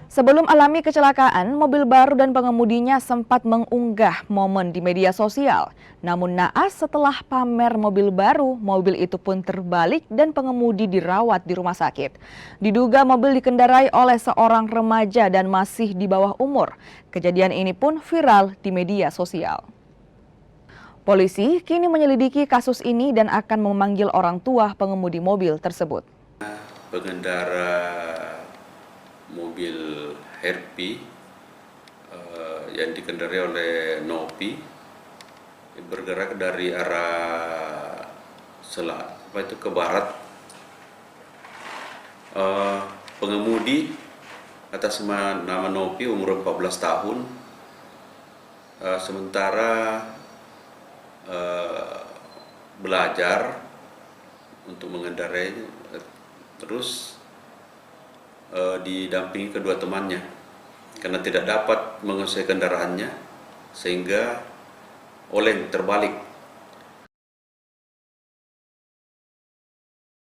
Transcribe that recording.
Sebelum alami kecelakaan, mobil baru dan pengemudinya sempat mengunggah momen di media sosial. Namun naas setelah pamer mobil baru, mobil itu pun terbalik dan pengemudi dirawat di rumah sakit. Diduga mobil dikendarai oleh seorang remaja dan masih di bawah umur. Kejadian ini pun viral di media sosial. Polisi kini menyelidiki kasus ini dan akan memanggil orang tua pengemudi mobil tersebut. Pengendara mobil Herpi yang dikendarai oleh Nopi bergerak dari arah ke barat. Pengemudi atas nama Nopi umur 14 tahun, sementara belajar untuk mengendarai, terus didampingi kedua temannya karena tidak dapat menguasai kendaraannya sehingga oleng terbalik